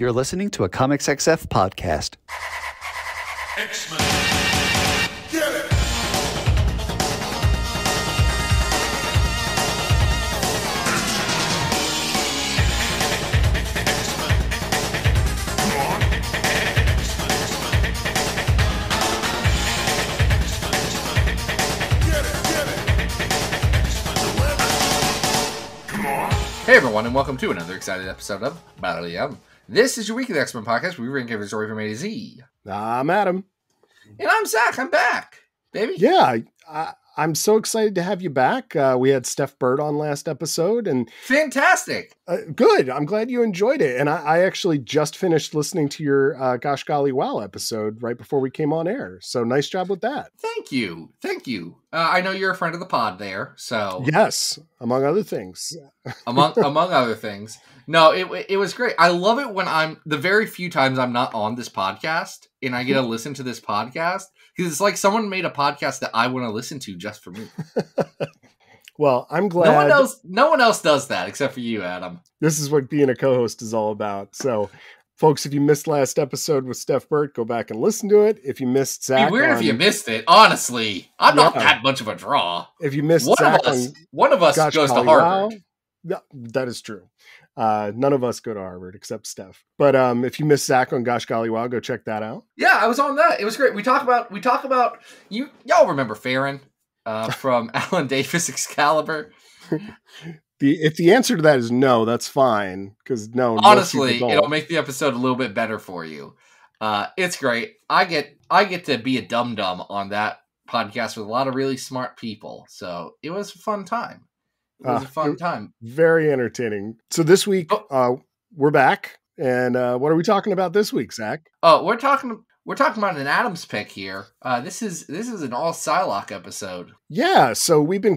You're listening to a Comics XF podcast. X-Men. Get it! Hey everyone, and welcome to another exciting episode of Battle Yum. This is your weekly X-Men podcast where we rank every story from A to Z. I'm Adam. And I'm Zach. I'm back, baby. Yeah, I'm so excited to have you back. We had Steph Bird on last episode, and Fantastic. Good. I'm glad you enjoyed it. And I actually just finished listening to your Gosh Golly Wow episode right before we came on air. So nice job with that. Thank you. I know you're a friend of the pod there, so Yes, among other things. among other things. No, it was great. I love it when the very few times I'm not on this podcast and I get to listen to this podcast, because it's like someone made a podcast that I want to listen to just for me. Well, I'm glad. No one else does that except for you, Adam. This is what being a co-host is all about. So, folks, if you missed last episode with Steph Burt, go back and listen to it. If you missed Zach, It'd be weird if you missed it. Honestly, I'm not that much of a draw. If you missed one of us Gosh goes Golly to Harvard. Wow, that is true. None of us go to Harvard except Steph. But if you missed Zach on Gosh Golly Wow, go check that out. Yeah, I was on that. It was great. We talk about y'all remember Farron from Alan Davis Excalibur. If the answer to that is no, that's fine. Because honestly, it'll make the episode a little bit better for you. It's great. I get to be a dum-dum on that podcast with a lot of really smart people. So it was a fun time. It was a fun time. Very entertaining. So this week, we're back. And what are we talking about this week, Zach? Oh, we're talking about an Adams pick here. This is an all Psylocke episode. Yeah, so we've been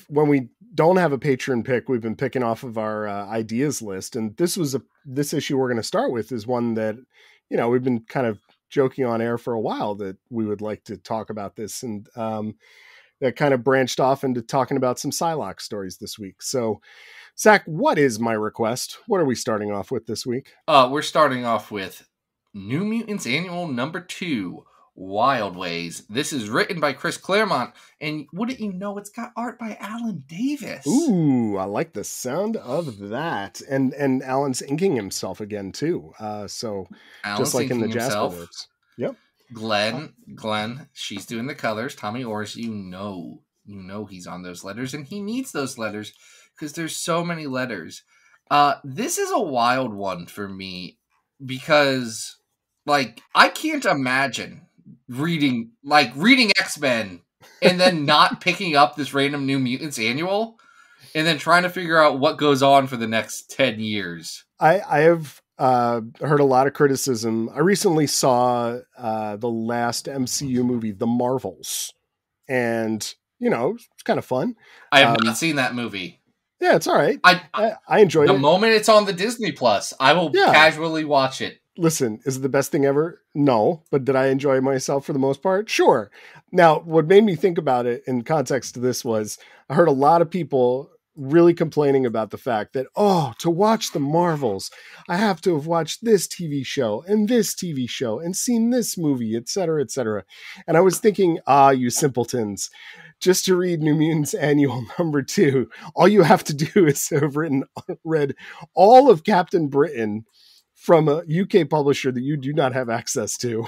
when we don't have a patron pick, we've been picking off of our ideas list. And this issue we're going to start with is one that, we've been kind of joking on air for a while that we would like to talk about this. And that kind of branched off into talking about some Psylocke stories this week. So, Zach, what is my request? What are we starting off with this week? We're starting off with New Mutants Annual number 2, Wildways. This is written by Chris Claremont, and wouldn't you know, it's got art by Alan Davis. Ooh, I like the sound of that. And Alan's inking himself again, too. So Alan's just like in the himself. Jasper works. Yep. Glenn, she's doing the colors. Tommy Orrs, you know he's on those letters, and he needs those letters because there's so many letters. This is a wild one for me because, I can't imagine reading X-Men and then not picking up this random New Mutants annual and then trying to figure out what goes on for the next 10 years. I have heard a lot of criticism. I recently saw the last MCU movie, The Marvels, and it's kind of fun. I have not seen that movie. Yeah, it's all right. I enjoyed it. The moment it's on the Disney Plus, I will casually watch it. Listen, is it the best thing ever? No, but did I enjoy myself for the most part? Sure. Now, what made me think about it in context to this was I heard a lot of people really complaining about the fact that, to watch the Marvels, I have to have watched this TV show and seen this movie, et cetera, et cetera. And I was thinking, you simpletons, just to read New Mutants Annual number 2, all you have to do is have read all of Captain Britain from a UK publisher that you do not have access to.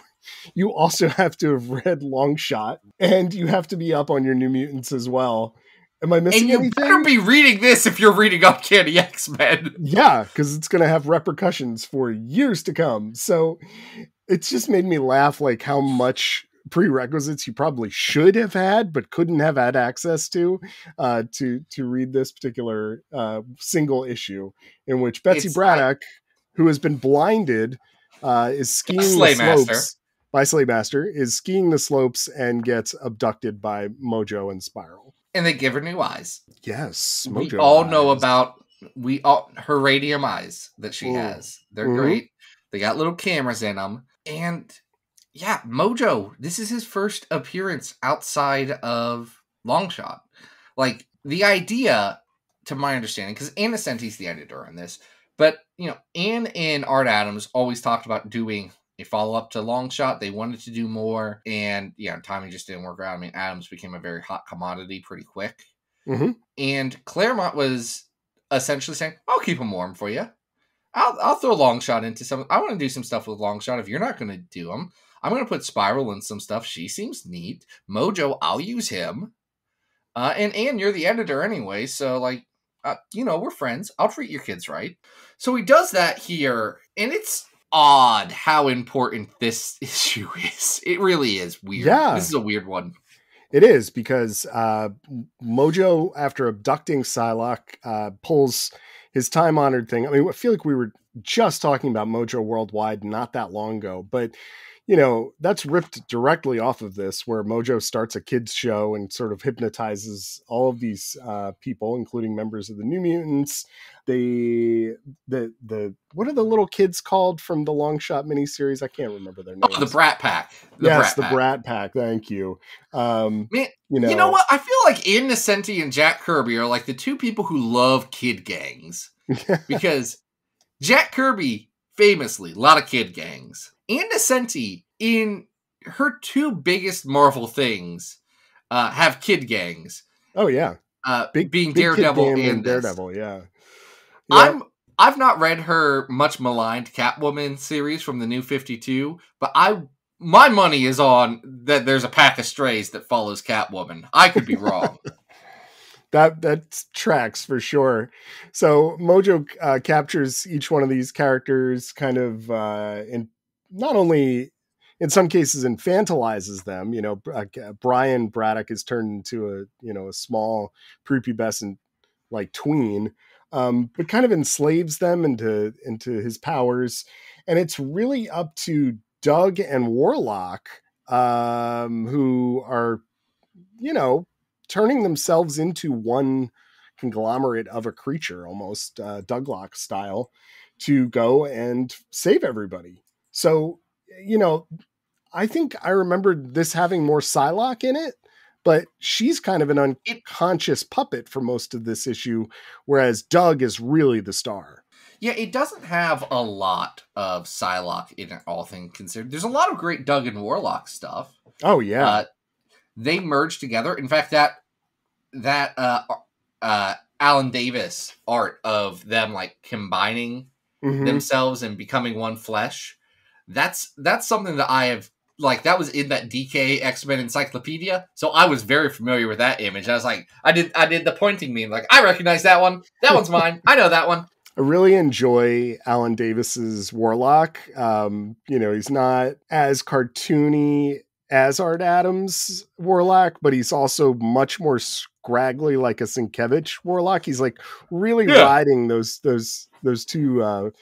You also have to have read Longshot, and you have to be up on your New Mutants as well. Am I missing anything? And you better be reading this if you're reading Uncanny X-Men. Yeah, because it's going to have repercussions for years to come. So it's just made me laugh, how much prerequisites you probably should have had, but couldn't have had access to read this particular single issue in which Betsy Braddock, who has been blinded, is skiing the slopes by Slaymaster, is skiing the slopes and gets abducted by Mojo and Spiral. And they give her new eyes. Yes. Mojo we all eyes. Know about her radium eyes that she has. They're great. They got little cameras in them. And yeah, Mojo, this is his first appearance outside of Longshot. The idea, to my understanding, because Anna Senti's the editor on this, But, Anne and Art Adams always talked about doing a follow-up to Longshot. They wanted to do more, and, timing just didn't work out. I mean, Adams became a very hot commodity pretty quick. Mm-hmm. And Claremont was essentially saying, I'll keep them warm for you. I'll throw Longshot into some... I want to do some stuff with Longshot. If you're not going to do them, I'm going to put Spiral in some stuff. She seems neat. Mojo, I'll use him. And Anne, you're the editor anyway, so, we're friends. I'll treat your kids right. So he does that here, and it's odd how important this issue is. It really is weird. Yeah. This is a weird one. It is, because Mojo, after abducting Psylocke, pulls his time-honored thing. I mean, I feel like we were just talking about Mojo Worldwide not that long ago, but that's ripped directly off of this, where Mojo starts a kids show and sort of hypnotizes all of these people, including members of the New Mutants. The what are the little kids called from the Longshot miniseries? I can't remember their names. Oh, the Brat Pack. The Brat Pack. Thank you. Man, you know what? I feel like Ann Nocenti and Jack Kirby are like the two people who love kid gangs. Because Jack Kirby, famously, a lot of kid gangs. Ann Nocenti, in her two biggest Marvel things, have kid gangs. Oh, yeah. Being Daredevil and Daredevil, yeah. I've not read her much maligned Catwoman series from the New 52, but my money is on that there's a pack of strays that follows Catwoman. I could be wrong. That tracks for sure. So Mojo captures each one of these characters, kind of in not only in some cases infantilizes them. Brian Braddock is turned into a small prepubescent tween, but kind of enslaves them into his powers, and it's really up to Doug and Warlock, who are turning themselves into one conglomerate of a creature, almost Douglock style, to go and save everybody. So, I think I remembered this having more Psylocke in it, but she's kind of an unconscious puppet for most of this issue, whereas Doug is really the star. Yeah, it doesn't have a lot of Psylocke in it, all things considered. There's a lot of great Doug and Warlock stuff. Oh, yeah. They merge together. In fact, that Alan Davis art of them combining themselves and becoming one flesh, that's something that I have that was in that DK X-Men encyclopedia, so I was very familiar with that image. I was I did the pointing meme, I recognize that one. That one's mine. I know that one. I really enjoy Alan Davis's Warlock. He's not as cartoony as Art Adams' Warlock, but he's also much more scraggly, like a Sienkiewicz Warlock. He's really riding those two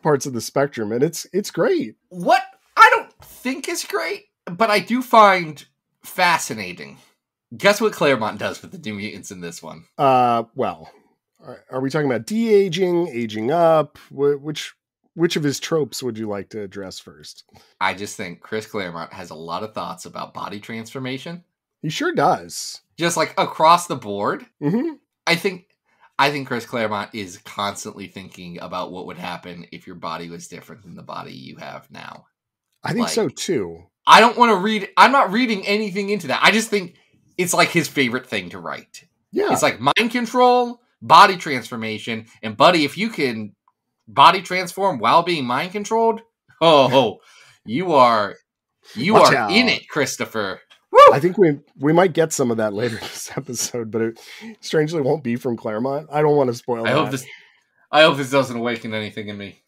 parts of the spectrum, and it's great. What I don't think is great, but I do find fascinating. Guess what Claremont does with the New Mutants in this one? Well, are we talking about de-aging, aging up? Which of his tropes would you like to address first? I just think Chris Claremont has a lot of thoughts about body transformation. He sure does. Just across the board. Mm-hmm. I think Chris Claremont is constantly thinking about what would happen if your body was different than the body you have now. I think so too. I don't want to read. I'm not reading anything into that. I just think it's his favorite thing to write. Yeah. It's mind control, body transformation, and buddy, if you can body transform while being mind controlled, you are in it, Christopher. Woo! I think we might get some of that later this episode, but it strangely won't be from Claremont. I don't want to spoil that. I hope this doesn't awaken anything in me.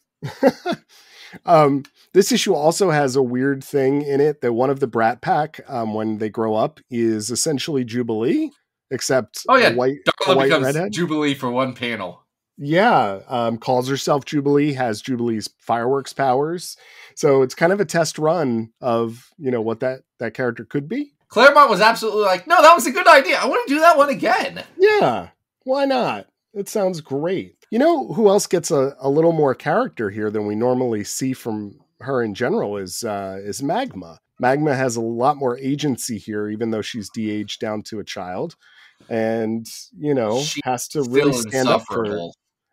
This issue also has a weird thing in it that one of the Brat Pack, when they grow up, is essentially Jubilee, except Darla becomes redhead. Jubilee for one panel. Yeah, calls herself Jubilee, has Jubilee's fireworks powers. So it's kind of a test run of, what that character could be. Claremont was absolutely no, that was a good idea. I want to do that one again. Yeah, why not? It sounds great. Who else gets a little more character here than we normally see from her in general is Magma. Magma has a lot more agency here, even though she's de-aged down to a child. And, She's has to really stand up for...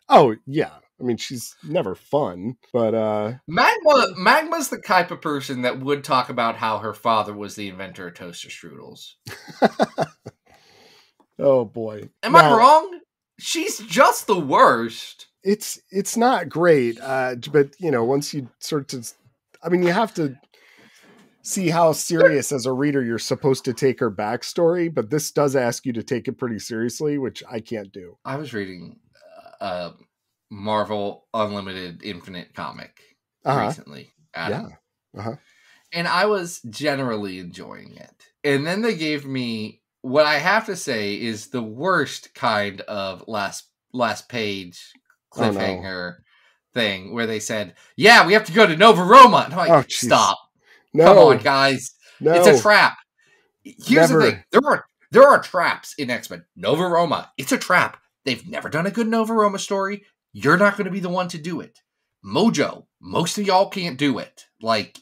Oh, yeah. I mean, she's never fun, but Magma's the type of person that would talk about how her father was the inventor of toaster strudels. oh boy. Am I wrong? She's just the worst. It's not great, but once you you have to see how serious as a reader you're supposed to take her backstory, but this does ask you to take it pretty seriously, which I can't do. I was reading Marvel Unlimited Infinite comic recently, Adam. Yeah. And I was generally enjoying it. And then they gave me what I have to say is the worst kind of last page cliffhanger thing where they said, yeah, we have to go to Nova Roma. And I'm like, stop. No. Come on, guys. No. It's a trap. Here's the thing. There are traps in X-Men. Nova Roma. It's a trap. They've never done a good Nova Roma story. You're not going to be the one to do it. Mojo. Most of y'all can't do it. Like,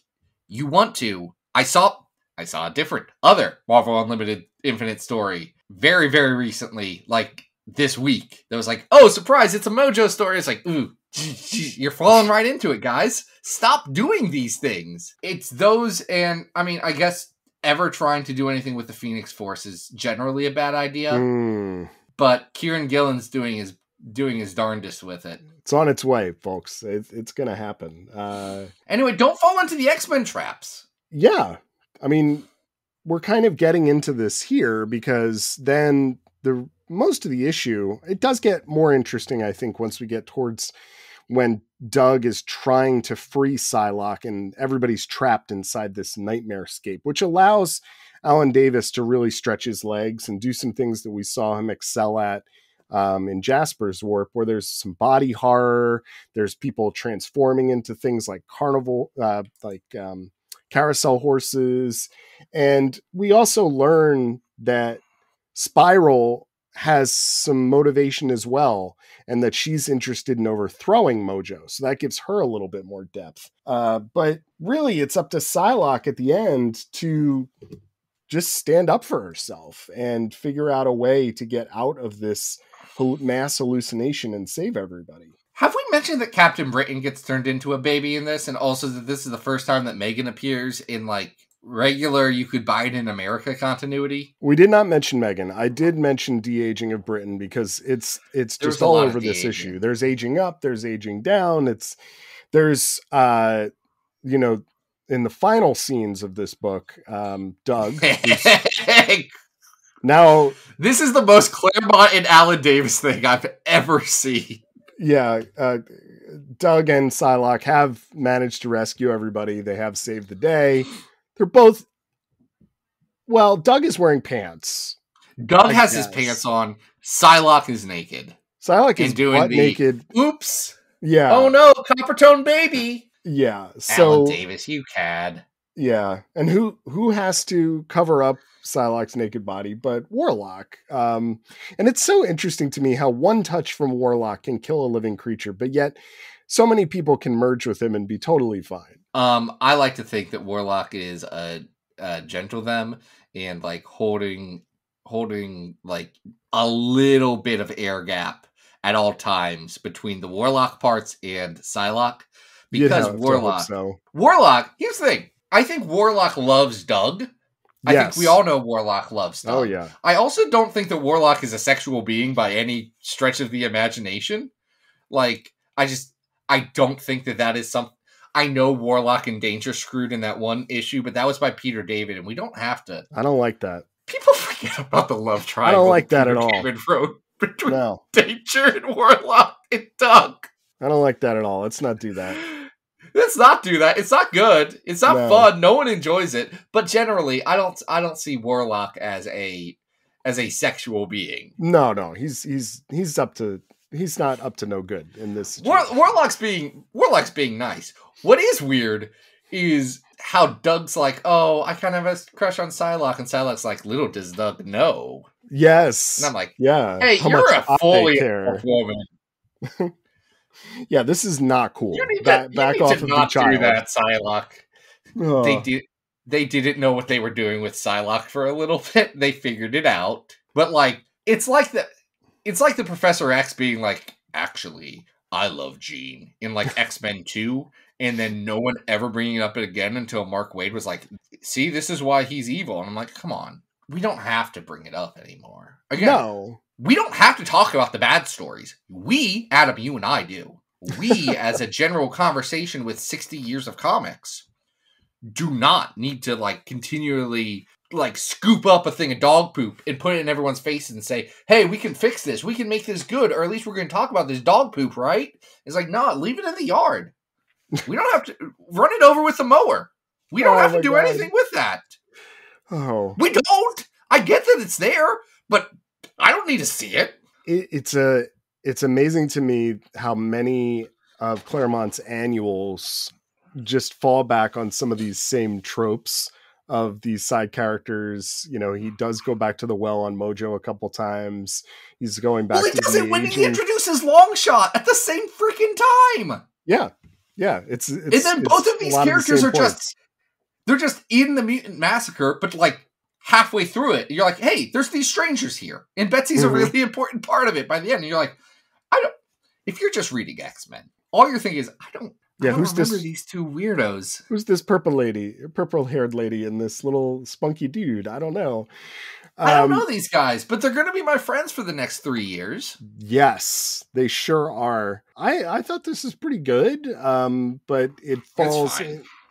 you want to. I saw a different other Marvel Unlimited Infinite story very, very recently, like this week. That was like, oh, surprise, it's a Mojo story. It's like, ooh, you're falling right into it, guys. Stop doing these things. It's those, and I mean, I guess ever trying to do anything with the Phoenix Force is generally a bad idea. But Kieran Gillen's doing his darndest with it. It's on its way, folks. It's gonna happen. Anyway, don't fall into the X-Men traps. Yeah, I mean, we're kind of getting into this here because then most of the issue, it does get more interesting, I think, once we get towards when Doug is trying to free Psylocke and everybody's trapped inside this nightmare scape, which allows Alan Davis to really stretch his legs and do some things that we saw him excel at in Jasper's Warp, where there's some body horror. There's people transforming into things like carousel horses. And we also learn that Spiral has some motivation as well, and that she's interested in overthrowing Mojo. So that gives her a little bit more depth. But really, it's up to Psylocke at the end to just stand up for herself and figure out a way to get out of this mass hallucination and save everybody. Have we mentioned that Captain Britain gets turned into a baby in this, and also that this is the first time that Megan appears in like regular you could buy it in America continuity? We did not mention Megan. I did mention de-aging of Britain because it's just all over this issue. There's aging up, there's aging down. There's in the final scenes of this book, Doug. Now, this is the most Claremont and Alan Davis thing I've ever seen. Yeah, Doug and Psylocke have managed to rescue everybody. They have saved the day. They're both... Well, Doug is wearing pants. Doug has his pants on. Psylocke is naked. Psylocke is butt naked. Oops. Yeah. Oh no, copper tone baby. Yeah. So Alan Davis, you cad. Yeah. And who has to cover up Psylocke's naked body but Warlock? And it's so interesting to me how one touch from Warlock can kill a living creature, but yet so many people can merge with him and be totally fine. I like to think that Warlock is a gentle them and like holding like a little bit of air gap at all times between the Warlock parts and Psylocke. Because Warlock, here's the thing. I think Warlock loves Doug. I think we all know Warlock loves Doug. Oh, yeah. I also don't think that Warlock is a sexual being by any stretch of the imagination. Like, I don't think that is something. I know Warlock and Danger screwed in that one issue, but that was by Peter David, and we don't have to. I don't like that. People forget about the love triangle. I don't like that at all. David wrote between Danger and Warlock and Doug. I don't like that at all. Let's not do that. Let's not do that. It's not good. It's not fun. No one enjoys it. But generally, I don't see Warlock as a sexual being. No. He's not up to no good in this. Warlock's being nice. What is weird is how Doug's like, oh, I kind of have a crush on Psylocke, and Psylocke's like, little does Doug know. Yes. And I'm like, yeah. Hey, you're a fully adult woman. Yeah, this is not cool. Back off of the child. Do that, Psylocke. They didn't know what they were doing with Psylocke for a little bit. They figured it out. But like it's like the Professor X being like, actually, I love Jean in like X-Men 2, and then no one ever bringing it up again until Mark Waid was like, see, this is why he's evil. And I'm like, come on. We don't have to bring it up anymore. Again, No. we don't have to talk about the bad stories. We, Adam, you and I do. We, as a general conversation with 60 years of comics, do not need to like continually like scoop up a thing of dog poop and put it in everyone's face and say, hey, we can fix this. We can make this good. Or at least we're going to talk about this dog poop, right? It's like, no, leave it in the yard. We don't have to run it over with the mower. We don't have to do anything with that. Oh, We don't. I get that it's there, but I don't need to see it. It's amazing to me how many of Claremont's annuals just fall back on some of these same tropes of these side characters. You know, he does go back to the well on Mojo a couple times. He's going back. Well, he to does the it when he aging- introduces Longshot at the same freaking time. Yeah. It's And then both of these characters are they're just in the Mutant Massacre, but like halfway through it, you're like, hey, there's these strangers here. And Betsy's a really important part of it by the end. And you're like, if you're just reading X-Men, all you're thinking is, I don't remember these two weirdos. Who's this purple haired lady and this little spunky dude? I don't know. I don't know these guys, but they're going to be my friends for the next 3 years. Yes, they sure are. I thought this is pretty good, but it falls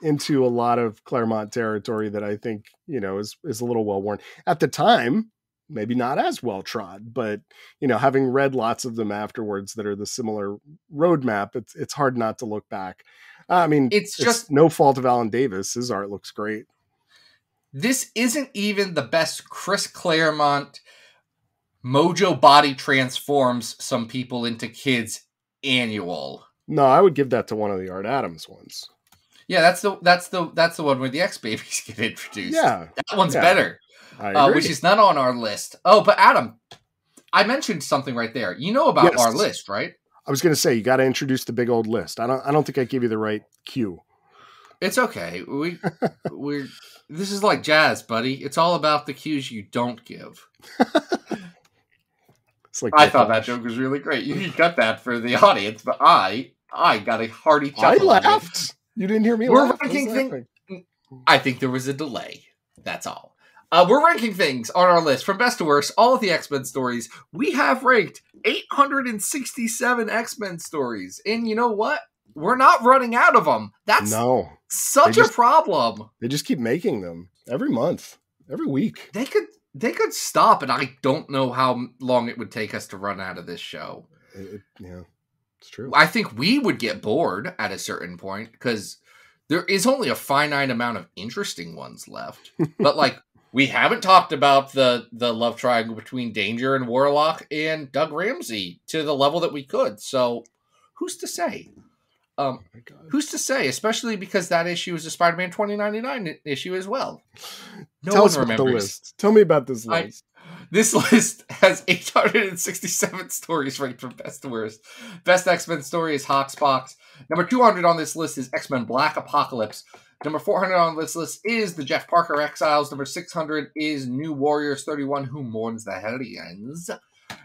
into a lot of Claremont territory that I think, you know, is a little well worn. At the time, maybe not as well trod, but, you know, having read lots of them afterwards that are the similar roadmap, it's hard not to look back. I mean, it's just no fault of Alan Davis. His art looks great. This isn't even the best Chris Claremont Mojo body transforms some people into kids annual. No, I would give that to one of the Art Adams ones. Yeah, that's the one where the X babies get introduced. Yeah, that one's better. Which is not on our list. Oh, but Adam, I mentioned something right there. You know about our list, right? I was going to say you got to introduce the big old list. I don't think I gave you the right cue. It's okay. We're this is like jazz, buddy. It's all about the cues you don't give. It's like I thought that joke was really great. You can cut that for the audience, but I got a hearty chuckle. I laughed. You didn't hear me laugh. I think there was a delay. That's all. We're ranking things on our list from best to worst, all of the X-Men stories. We have ranked 867 X-Men stories. And you know what? We're not running out of them. That's such a problem. They just keep making them every month, every week. They could stop, and I don't know how long it would take us to run out of this show. Yeah, it's true. I think we would get bored at a certain point because there is only a finite amount of interesting ones left. But like, we haven't talked about the love triangle between Danger and Warlock and Doug Ramsey to the level that we could. So who's to say? Who's to say? Especially because that issue is a Spider-Man 2099 issue as well. Tell us about the list. Tell me about this list. This list has 867 stories ranked from best to worst. Best X-Men story is Hoxpox. Number 200 on this list is X-Men Black Apocalypse. Number 400 on this list is the Jeff Parker Exiles. Number 600 is New Warriors 31, Who Mourns the Hellions.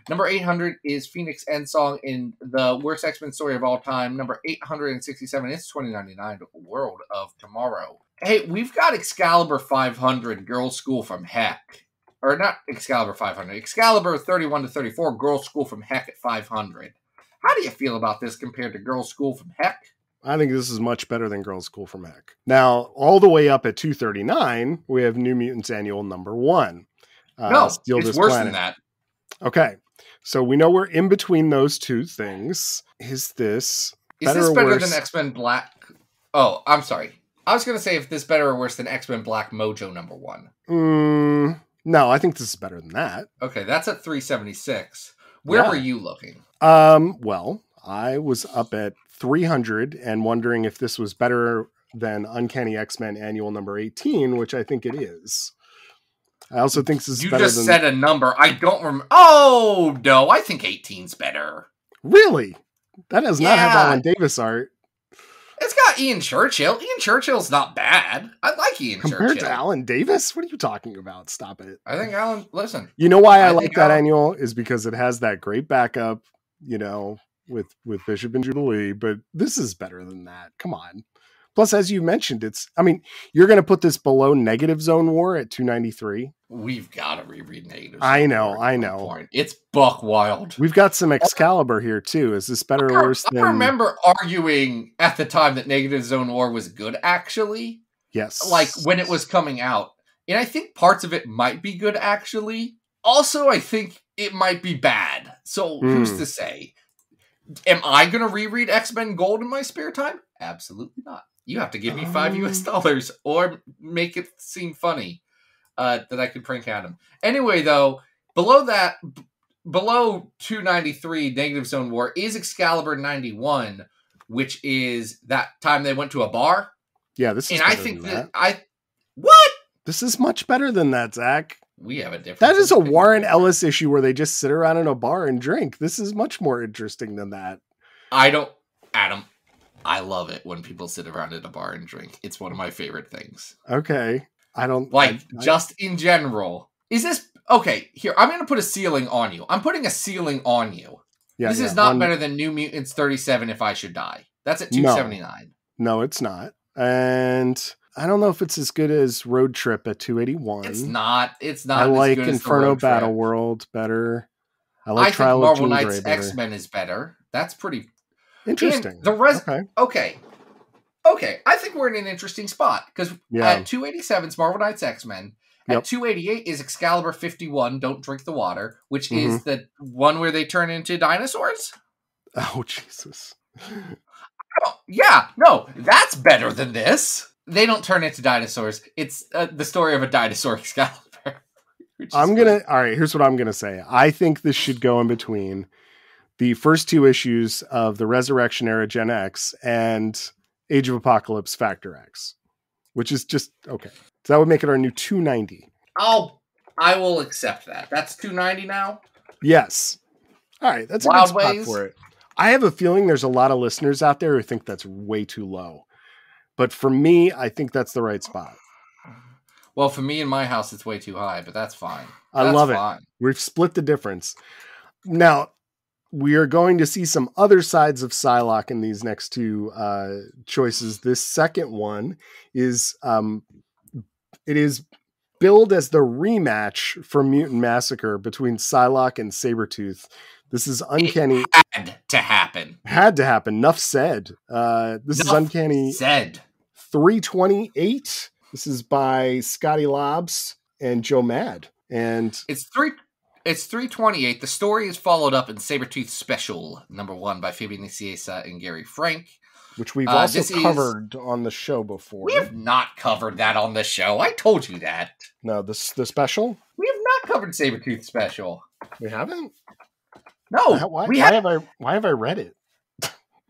Number 800 is Phoenix Endsong in the worst X-Men story of all time. Number 867 is 2099, World of Tomorrow. Hey, we've got Excalibur 500, Girls' School from Heck. Or not Excalibur 500. Excalibur 31 to 34, Girls' School from Heck at 500. How do you feel about this compared to Girls' School from Heck? I think this is much better than Girls' School from Heck. Now, all the way up at 239, we have New Mutants Annual number 1. No, it's worse than that. Okay, so we know we're in between those two things. Is this better than X-Men Black? Oh, I'm sorry. I was going to say if this better or worse than X-Men Black Mojo number 1. No, I think this is better than that. Okay, that's at 376. Where were you looking? Well, I was up at 300 and wondering if this was better than Uncanny X-Men Annual number 18, which I think it is. I also think this is better than... You just said a number. I don't remember. Oh, no. I think 18's better. Really? That does not have Alan Davis art. It's got Ian Churchill. Ian Churchill's not bad. I like Ian Churchill. Compared to Alan Davis? What are you talking about? Stop it. I think Alan... Listen. You know why I like that annual? Is because it has that great backup, you know, with Bishop and Jubilee, but this is better than that. Come on. Plus, as you mentioned, you're going to put this below Negative Zone War at 293. We've got to reread Negative Zone I know, War I at know. one point. It's buck wild. We've got some Excalibur here too. Is this better or worse than? I remember arguing at the time that Negative Zone War was good, actually. Yes. Like, when it was coming out. And I think parts of it might be good, actually. Also, I think it might be bad. So, who's to say? Am I going to reread X-Men Gold in my spare time? Absolutely not. You have to give me $5 US or make it seem funny that I could prank at him. Anyway, though, below 293, Negative Zone War, is Excalibur 91, which is that time they went to a bar. Yeah, this is. And I think what? This is much better than that, Zach. We have a difference. That is a Warren Ellis issue where they just sit around in a bar and drink. This is much more interesting than that. Adam, I love it when people sit around at a bar and drink. It's one of my favorite things. Okay. Just in general. Is this okay? Here, I'm going to put a ceiling on you. I'm putting a ceiling on you. Yeah, this is not better than New Mutants 37 If I Should Die. That's at 279. No, it's not. And I don't know if it's as good as Road Trip at 281. It's not. I like Inferno Battle World better. I think Marvel Knights X-Men is better. That's pretty interesting. Okay. I think we're in an interesting spot because at 287 is Marvel Knights X-Men. At 288 is Excalibur 51, Don't Drink the Water, which is the one where they turn into dinosaurs. Oh, Jesus. That's better than this. They don't turn into dinosaurs. It's the story of a dinosaur Excalibur. All right, here's what I'm going to say. I think this should go in between the first two issues of the Resurrection Era Gen X and Age of Apocalypse Factor X, which is just okay. So that would make it our new 290. I will accept that. That's 290 now? Yes. All right, that's a good spot for it. I have a feeling there's a lot of listeners out there who think that's way too low. But for me, I think that's the right spot. Well, for me in my house, it's way too high, but that's fine. I love it. We've split the difference. Now, we are going to see some other sides of Psylocke in these next two choices. This second one is it is billed as the rematch for Mutant Massacre between Psylocke and Sabretooth. This is Uncanny. It had to happen. Had to happen. Enough said. This is Uncanny. Said. 328. This is by Scotty Lobbs and Joe Mad. And it's 328. The story is followed up in Sabretooth Special #1 by Fabian Nicieza and Gary Frank. Which we've also covered on the show before. We have not covered that on the show. I told you that. No, the special? We have not covered Sabretooth Special. We haven't? No. Why have I read it?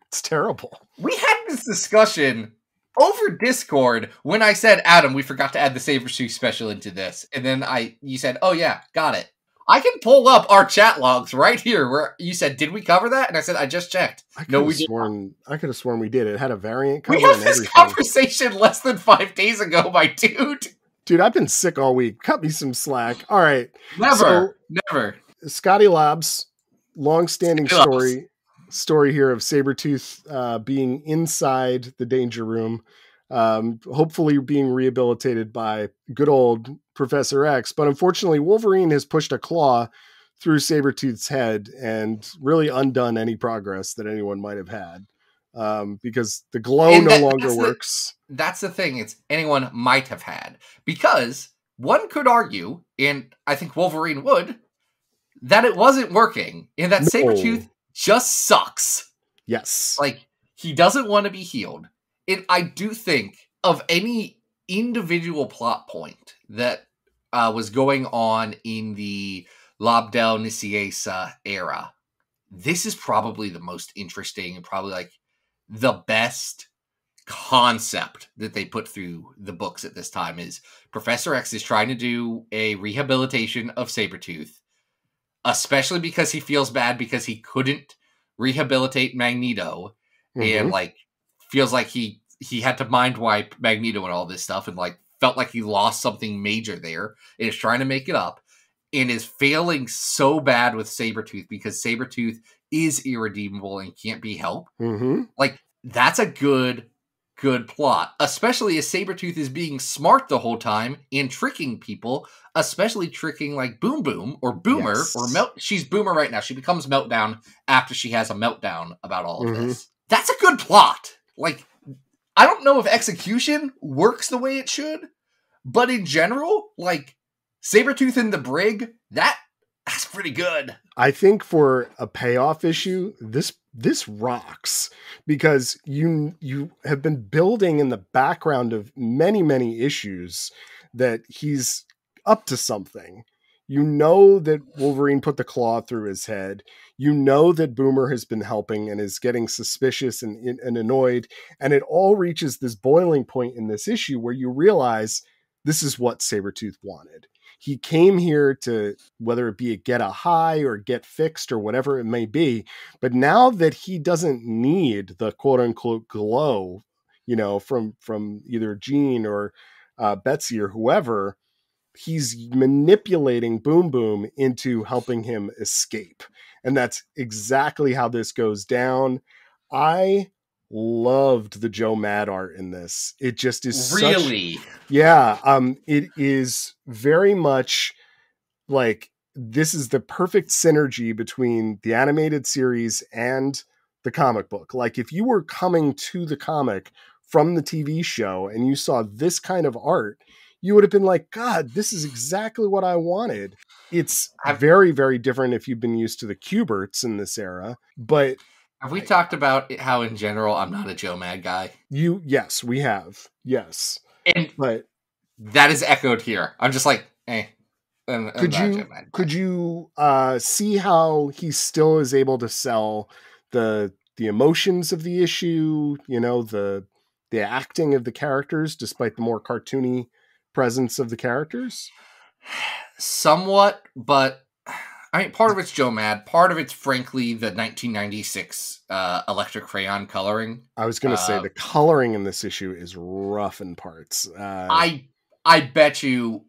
It's terrible. We had this discussion over Discord when I said, Adam, we forgot to add the Sabretooth Special into this. And then you said, oh yeah, got it. I can pull up our chat logs right here where you said, did we cover that? And I said, I just checked. No, we didn't. I could have sworn we did. It had a variant cover. We had this conversation less than 5 days ago, my dude. Dude, I've been sick all week. Cut me some slack. All right. Never. Scotty Lobbs, long-standing story here of Sabretooth being inside the danger room, hopefully being rehabilitated by good old Professor X. But unfortunately, Wolverine has pushed a claw through Sabretooth's head and really undone any progress that anyone might have had, because the glow no longer works. That's the thing. It's anyone might have had, because one could argue, and I think Wolverine would, that it wasn't working and that Sabretooth just sucks. Yes. Like, he doesn't want to be healed. And I do think of any individual plot point that was going on in the Lobdell Nicieza era, this is probably the most interesting and probably like the best concept that they put through the books at this time. Is Professor X is trying to do a rehabilitation of Sabretooth, especially because he feels bad because he couldn't rehabilitate Magneto, and like feels like he had to mind wipe Magneto and all this stuff, and like felt like he lost something major there, and is trying to make it up, and is failing so bad with Sabretooth because Sabretooth is irredeemable and can't be helped. Mm-hmm. Like, that's a good plot, especially as Sabretooth is being smart the whole time and tricking people, especially tricking like Boom Boom or Boomer or Melt. She's Boomer right now. She becomes Meltdown after she has a meltdown about all of this. That's a good plot. Like, I don't know if execution works the way it should, but in general, like Sabretooth and the Brig, that's pretty good. I think for a payoff issue, this rocks, because you have been building in the background of many issues that he's up to something. You know that Wolverine put the claw through his head. You know that Boomer has been helping and is getting suspicious and annoyed. And it all reaches this boiling point in this issue where you realize this is what Sabretooth wanted. He came here to, whether it be get a high or get fixed or whatever it may be. But now that he doesn't need the quote unquote glow, from either Jean or Betsy or whoever, he's manipulating Boom Boom into helping him escape. And that's exactly how this goes down. I loved the Joe Mad art in this. It just is really, it is very much like this is the perfect synergy between the animated series and the comic book. Like, if you were coming to the comic from the TV show and you saw this kind of art, you would have been like, God, this is exactly what I wanted. It's very, very different if you've been used to the Cuberts in this era, but have we talked about how in general I'm not a Joe Mad guy? Yes, we have. Yes. But that is echoed here. I'm just like, could you see how he still is able to sell the emotions of the issue, the acting of the characters despite the more cartoony presence of the characters? Somewhat, but I mean, part of it's Joe Mad. Part of it's, frankly, the 1996 electric crayon coloring. I was going to say the coloring in this issue is rough in parts. I bet you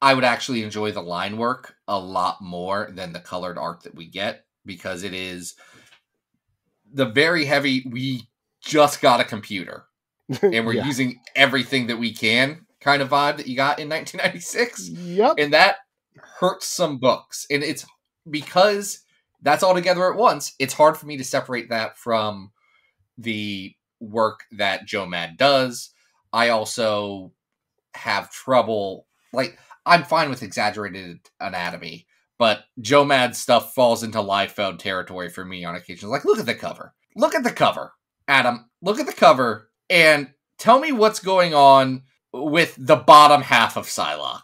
I would actually enjoy the line work a lot more than the colored art that we get, because it is the very heavy, we just got a computer and we're using everything that we can kind of vibe that you got in 1996. Yep. And that hurts some books. And it's because that's all together at once. It's hard for me to separate that from the work that Joe Mad does. I also have trouble, like, I'm fine with exaggerated anatomy, but Joe Mad stuff falls into Liefeld territory for me on occasion. Like, look at the cover. Look at the cover. Adam, look at the cover and tell me what's going on with the bottom half of Psylocke.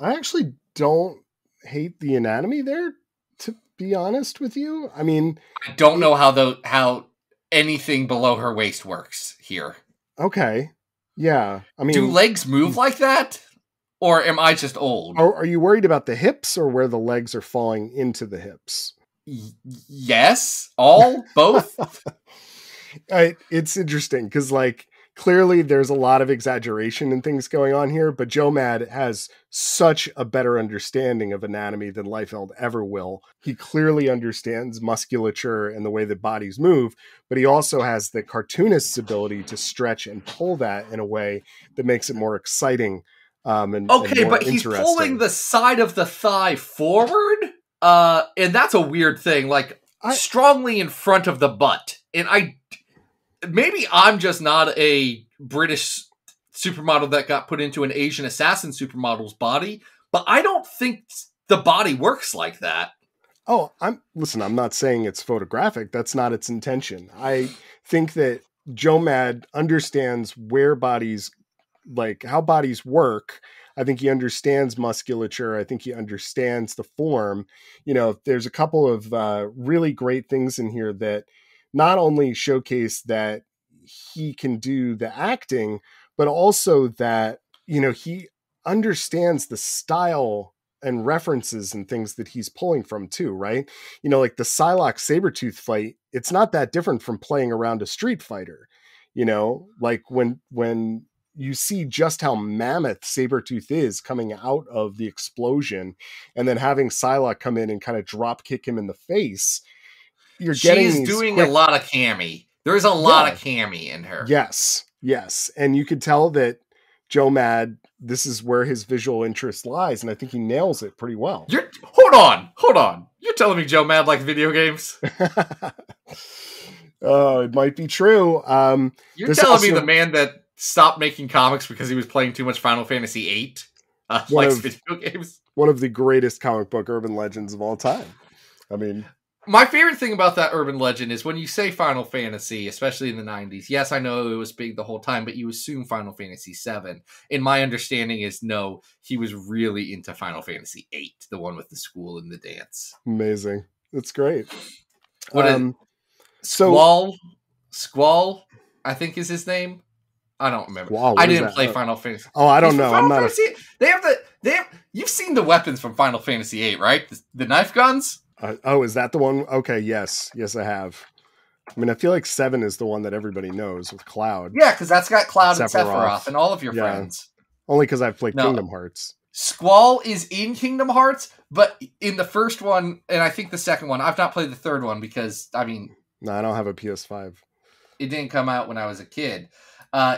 I actually don't hate the anatomy there, to be honest with you. I mean, I don't know how anything below her waist works here. Okay. Yeah. I mean, do legs move like that? Or am I just old? Are you worried about the hips or where the legs are falling into the hips? Yes. All? Both? It's interesting because, like, clearly there's a lot of exaggeration and things going on here, but Joe Mad has such a better understanding of anatomy than Liefeld ever will. He clearly understands musculature and the way that bodies move, but he also has the cartoonist's ability to stretch and pull that in a way that makes it more exciting. And but he's pulling the side of the thigh forward, and that's a weird thing, like strongly in front of the butt. And maybe I'm just not a British supermodel that got put into an Asian assassin supermodel's body, but I don't think the body works like that. Oh, I'm not saying it's photographic. That's not its intention. I think that Joe Mad understands where bodies, like how bodies work. I think he understands musculature. I think he understands the form. There's a couple of really great things in here that not only showcase that he can do the acting, but also that, he understands the style and references and things that he's pulling from too, right? Like the Psylocke Sabretooth fight, it's not that different from playing around a Street Fighter, like when you see just how mammoth Sabretooth is coming out of the explosion and then having Psylocke come in and kind of drop kick him in the face. you're getting She's doing a lot of Cammy. There's a lot of Cammy in her. Yes. And you could tell that Joe Mad, this is where his visual interest lies, and I think he nails it pretty well. Hold on. You're telling me Joe Mad likes video games? Oh, it might be true. You're telling me the man that stopped making comics because he was playing too much Final Fantasy VIII likes video games? One of the greatest comic book urban legends of all time. I mean, my favorite thing about that urban legend is when you say Final Fantasy, especially in the 90s. Yes, I know it was big the whole time, but you assume Final Fantasy VII. And my understanding is no, he was really into Final Fantasy VIII, the one with the school and the dance. Amazing. That's great. Squall, I think is his name. I don't remember. Wow, I didn't play Final Fantasy. Oh, I don't know. I'm not. You've seen the weapons from Final Fantasy VIII, right? The knife guns. Is that the one? Okay, yes, I have. I mean, I feel like 7 is the one that everybody knows with Cloud. Yeah, because that's got Cloud and Sephiroth and all of your friends. Only because I've played Kingdom Hearts. Squall is in Kingdom Hearts, but in the first one, and I think the second one, I've not played the third one because, I mean... No, I don't have a PS5. It didn't come out when I was a kid.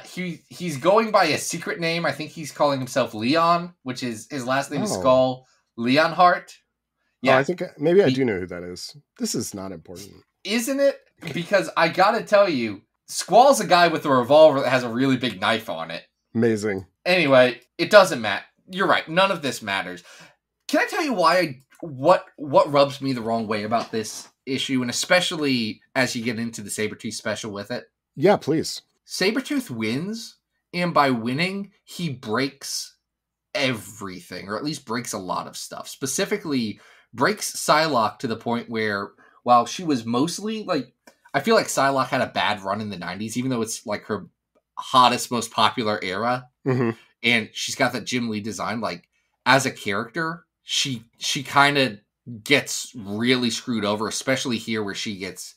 He's going by a secret name. I think he's calling himself Leon, which is his last name is Skull Leonhardt. Yeah, I think maybe I do know who that is. This is not important, isn't it? Because I gotta tell you, Squall's a guy with a revolver that has a really big knife on it. Amazing. Anyway, it doesn't matter. You're right. None of this matters. Can I tell you why? What rubs me the wrong way about this issue, and especially as you get into the Sabretooth special with it? Yeah, please. Sabretooth wins, and by winning, he breaks everything, or at least breaks a lot of stuff. Specifically, breaks Psylocke to the point where, while she was mostly, like, I feel like Psylocke had a bad run in the 90s, even though it's, like, her hottest, most popular era, and she's got that Jim Lee design, like, as a character, she kind of gets really screwed over, especially here where she gets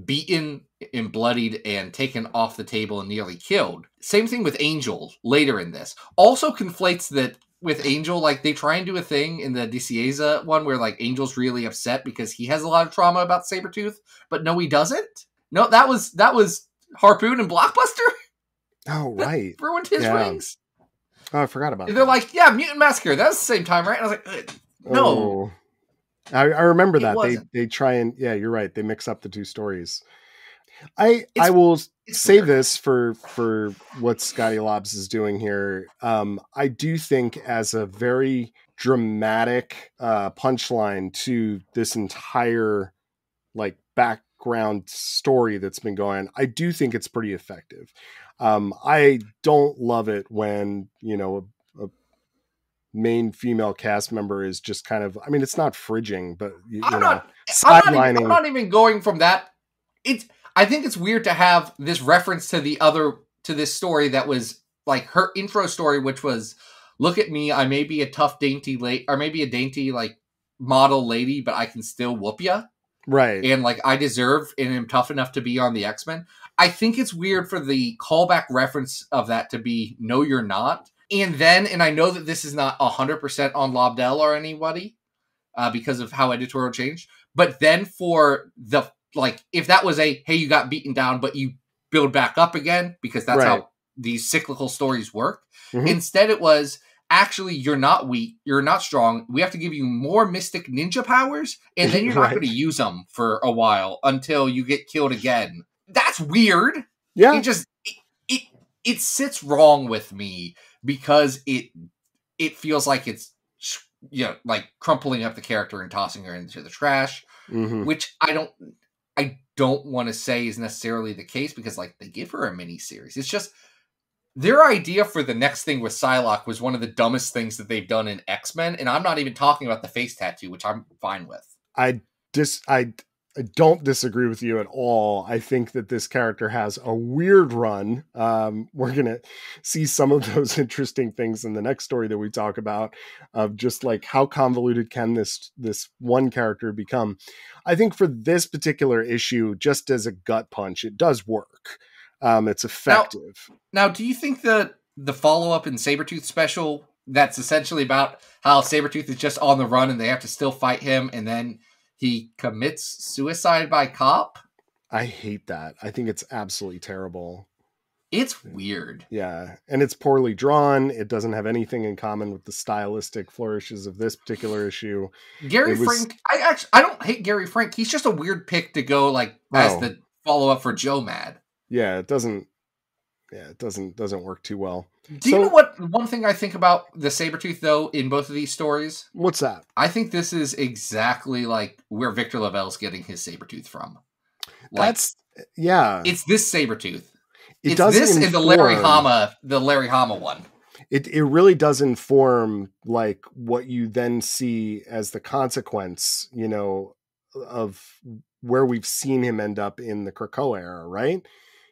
beaten and bloodied and taken off the table and nearly killed. Same thing with Angel later in this. Also conflates that with Angel, like, they try and do a thing in the DCAza one where, like, Angel's really upset because he has a lot of trauma about Sabretooth, but no, he doesn't. No, that was Harpoon and Blockbuster. Oh, right. That ruined his rings. Oh, I forgot about that. They're like, yeah, Mutant Massacre. That was the same time, right? And I was like, no. Oh. I remember that. They try and, yeah, you're right. They mix up the two stories. I will say this for what Scotty Lobbs is doing here. I do think as a very dramatic punchline to this entire, like, background story that's been going on, I do think it's pretty effective. I don't love it when, you know, a main female cast member is just kind of, I mean, it's not fridging, but I'm not even going from that. I think it's weird to have this reference to this story that was like her intro story, which was, look at me, I may be a tough, dainty or maybe a dainty, like, model lady, but I can still whoop ya. Right. And, like, I deserve and am tough enough to be on the X-Men. I think it's weird for the callback reference of that to be, no, you're not. And I know that this is not 100% on Lobdell or anybody because of how editorial changed, but then for the, like, if that was hey, you got beaten down, but you build back up again, because that's how these cyclical stories work. Mm-hmm. Instead, it was, actually, you're not weak, you're not strong. We have to give you more mystic ninja powers, and then you're not going to use them for a while until you get killed again. That's weird. Yeah. It sits wrong with me because it feels like it's, you know, like crumpling up the character and tossing her into the trash, which I don't want to say is necessarily the case, because, like, they give her a mini series. It's just their idea for the next thing with Psylocke was one of the dumbest things that they've done in X-Men, and I'm not even talking about the face tattoo, which I'm fine with. I don't disagree with you at all. I think that this character has a weird run. We're going to see some of those interesting things in the next story that we talk about, of just like how convoluted can this one character become. I think for this particular issue, just as a gut punch, it does work. It's effective. Now, do you think that the follow-up in Sabretooth special, that's essentially about how Sabretooth is just on the run and they have to still fight him, and then He commits suicide by cop. I hate that. I think it's absolutely terrible. It's weird. Yeah, and it's poorly drawn. It doesn't have anything in common with the stylistic flourishes of this particular issue. Gary Frank, I don't hate Gary Frank. He's just a weird pick to go like as the follow-up for Joe Mad. Yeah, it doesn't work too well. Do you know what one thing I think about the Sabretooth, though, in both of these stories? What's that? I think this is exactly like where Victor Lavelle's getting his Sabretooth from. Like, it's this Sabretooth. It's this and the Larry Hama one. It really does inform like what you then see as the consequence, you know, of where we've seen him end up in the Krakoa era, right?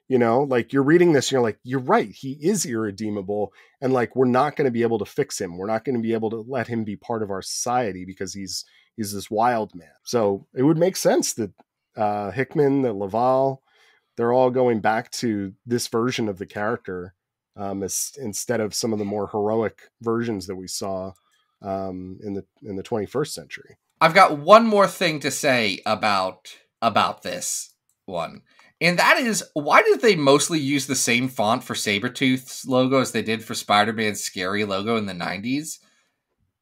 You know, like you're reading this, and you're like, you're right, he is irredeemable, and like we're not going to be able to fix him. We're not going to be able to let him be part of our society because he's this wild man. So it would make sense that Hickman, that Laval, they're all going back to this version of the character instead of some of the more heroic versions that we saw in the 21st century. I've got one more thing to say about this one. And that is, why did they mostly use the same font for Sabretooth's logo as they did for Spider-Man's scary logo in the 90s?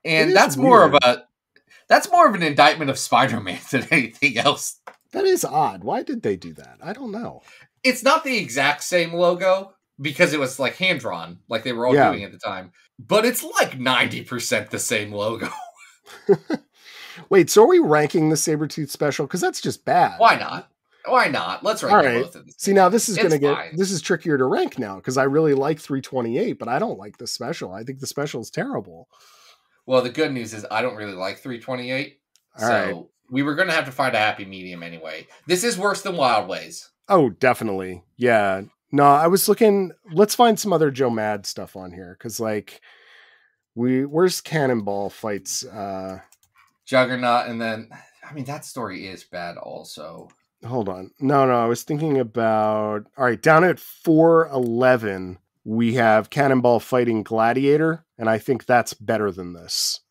And that's more of an indictment of Spider-Man than anything else. That is odd. Why did they do that? I don't know. It's not the exact same logo because it was like hand-drawn, like they were all doing at the time. But it's like 90% the same logo. Wait, so are we ranking the Sabretooth special? Because that's just bad. Why not? Let's rank them both of them. See, now this is trickier to rank now because I really like 328, but I don't like the special. I think the special is terrible. Well, the good news is I don't really like 328. So we were going to have to find a happy medium anyway. This is worse than Wildways. Oh, definitely. Yeah. No, I was looking. Let's find some other Joe Mad stuff on here because, like, where's Cannonball fights Juggernaut, and then I mean that story is bad also. Hold on. No, I was thinking about. All right, down at 411, we have Cannonball fighting Gladiator, and I think that's better than this.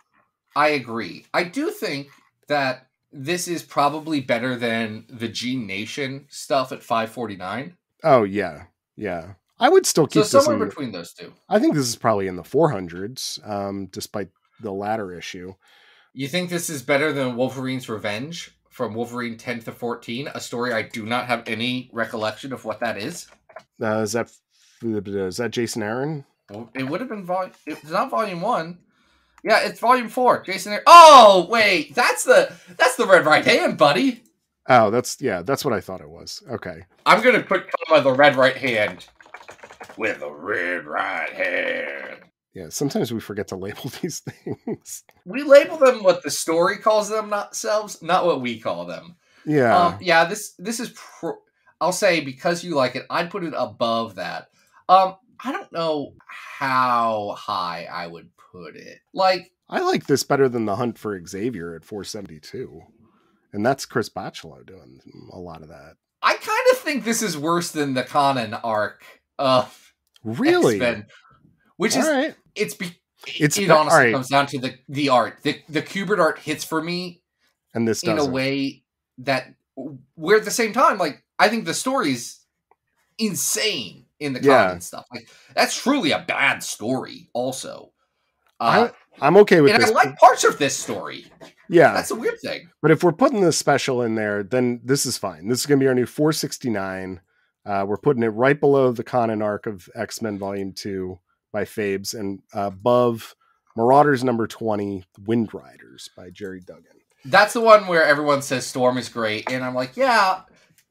I agree. I do think that this is probably better than the G Nation stuff at 549. Oh, yeah. I would still keep this somewhere between those two. I think this is probably in the 400s, despite the latter issue. You think this is better than Wolverine's Revenge from Wolverine 10 to 14, a story I do not have any recollection of what that is? Is that Jason Aaron? It would have been it's not volume 1. Yeah, it's volume 4. Jason Aaron. Oh, wait, that's the Red Right Hand, buddy. Oh, that's what I thought it was. Okay. I'm going to put the Red Right Hand with a red right hand. Yeah, sometimes we forget to label these things. We label them what the story calls them, not what we call them. Yeah. This is I'll say, because you like it, I'd put it above that. I don't know how high I would put it. Like, I like this better than The Hunt for Xavier at 472. And that's Chris Bachalo doing a lot of that. I kind of think this is worse than the Conan arc of X-Men, which is right. It honestly comes down to the art. The Kubert art hits for me, and this in a way that we're at the same time. Like, I think the story's insane in the Conan stuff. Like, that's truly a bad story. Also, I'm okay with and this. I like parts of this story. Yeah, that's a weird thing. But if we're putting the special in there, then this is fine. This is going to be our new 469. We're putting it right below the Conan arc of X-Men Volume 2 by Fabes, and above Marauders number 20, Wind Riders by Jerry Duggan. That's the one where everyone says Storm is great, and I'm like, yeah,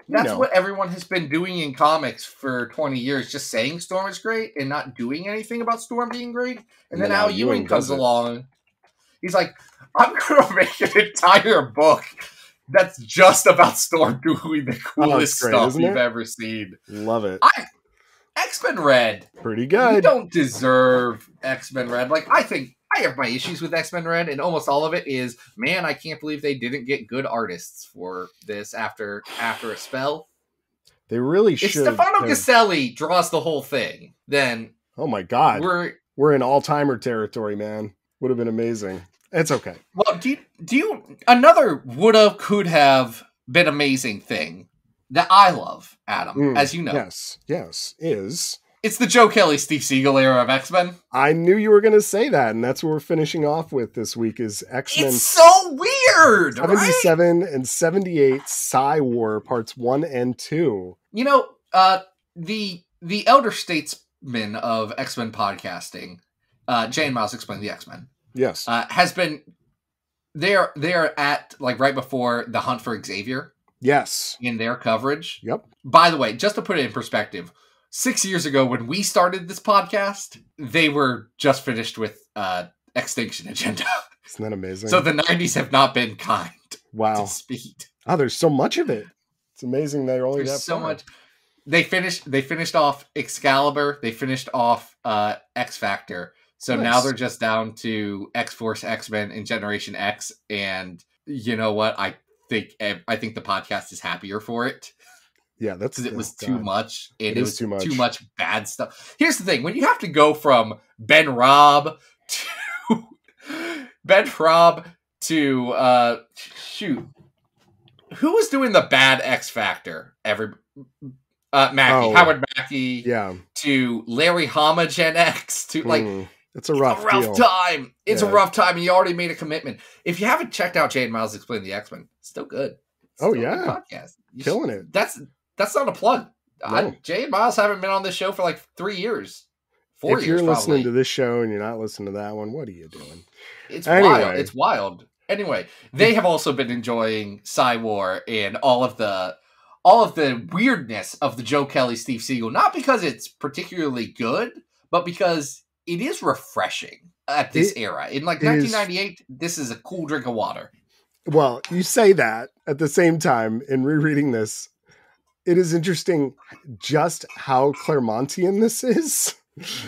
that's what everyone has been doing in comics for 20 years, just saying Storm is great and not doing anything about Storm being great. And then Al Ewing comes along. He's like, I'm going to make an entire book that's just about Storm doing the coolest stuff you've ever seen. Love it. X-Men Red. Pretty good. You don't deserve X-Men Red. Like, I think I have my issues with X-Men Red, and almost all of it is, man, I can't believe they didn't get good artists for this after a spell. They really should. If Stefano Caselli draws the whole thing, then... Oh my God. We're in all-timer territory, man. Would have been amazing. It's okay. Well, do you another woulda could have been amazing thing that I love, Adam, as you know. Yes, is. It's the Joe Kelly, Steve Siegel era of X-Men. I knew you were going to say that, and that's what we're finishing off with this week is X-Men. It's so weird, 77 right? and 78 Psi-War parts 1 and 2. You know, the elder statesman of X-Men podcasting, Jay and Miles Explain the X-Men. Yes. Has been they're at like right before the Hunt for Xavier. Yes. In their coverage. Yep. By the way, just to put it in perspective, 6 years ago when we started this podcast, they were just finished with Extinction Agenda. Isn't that amazing? So the 90s have not been kind to speed. Oh, there's so much of it. It's amazing they're only There's that so far. much. They finished off Excalibur. They finished off X Factor. So Nice. Now they're just down to X-Force, X-Men, and Generation X. And you know what? I think the podcast is happier for it. Yeah, that's because it was too much. And it was too much. Too much bad stuff. Here's the thing: when you have to go from Ben Robb to shoot, who was doing the bad X Factor? Howard Mackey. Yeah. To Larry Hama Gen X. To like. It's a rough time. It's a rough time. And you already made a commitment. If you haven't checked out Jay and Miles Explain the X-Men, still good. Still a good podcast. Killing it. That's not a plug. No. Jay and Miles haven't been on this show for like 3 years. 4 years. If you're listening probably. to this show and you're not listening to that one, what are you doing? It's wild. It's wild. Anyway, they have also been enjoying Psi-War and all of the weirdness of the Joe Kelly, Steve Siegel, not because it's particularly good, but because it is refreshing at this era. In like 1998, this is a cool drink of water. Well, you say that at the same time in rereading this, it is interesting just how Claremontian this is.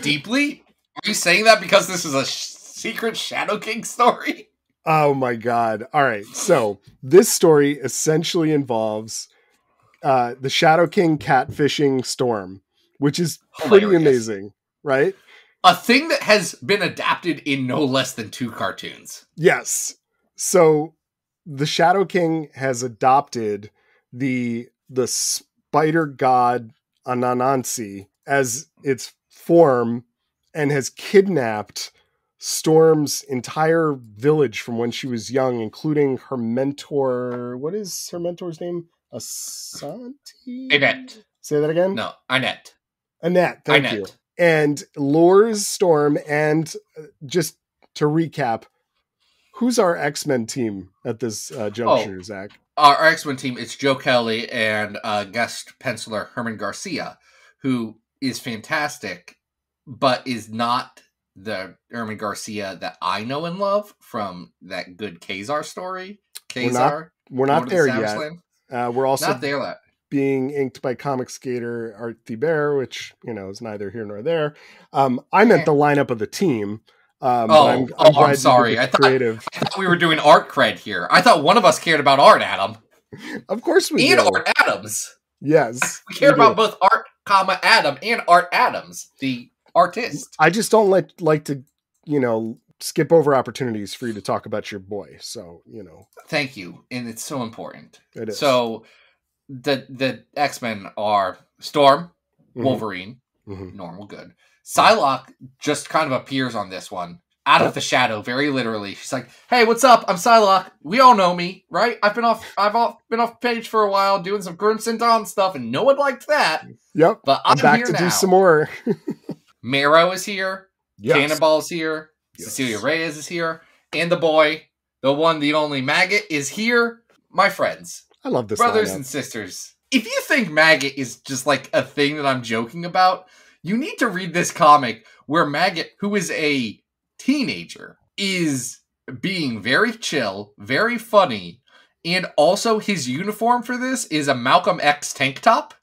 Deeply? Are you saying that because this is a secret Shadow King story? Oh my God. All right. So this story essentially involves the Shadow King catfishing Storm, which is pretty amazing, right? A thing that has been adapted in no less than 2 cartoons. Yes. So the Shadow King has adopted the spider god Anansi as its form and has kidnapped Storm's entire village from when she was young, including her mentor. What is her mentor's name? Asante? Annette. Say that again? No, Annette. Annette, thank you. And lures Storm, and just to recap, who's our X-Men team at this juncture, Zach? Our X-Men team, it's Joe Kelly and guest penciler Herman Garcia, who is fantastic, but is not the Herman Garcia that I know and love from that good Kazar story. We're not there yet. We're also not there yet. Being inked by comic skater Art Thibert, which, is neither here nor there. I meant the lineup of the team. I'm sorry. I thought we were doing art cred here. I thought one of us cared about art, Adam. Of course we do. And Art Adams. Yes. We care about both Art, Adam and Art Adams, the artist. I just don't like to, skip over opportunities for you to talk about your boy. So, Thank you. And it's so important. It is. So the X-Men are Storm, Wolverine, normal, good. Psylocke just kind of appears on this one out of the shadow, very literally. She's like, "Hey, what's up? I'm Psylocke. We all know me, right? I've been off page for a while doing some Crimson Dawn stuff, and no one liked that. Yep, but I'm back to do some more." Marrow is here. Yes. Cannonball is here. Yes. Cecilia Reyes is here, and the boy, the one, the only Maggot is here. My friends, I love this brothers lineup. and sisters. If you think Maggot is just like a thing that I'm joking about, you need to read this comic where Maggot, who is a teenager, is being very chill, very funny, and also his uniform for this is a Malcolm X tank top,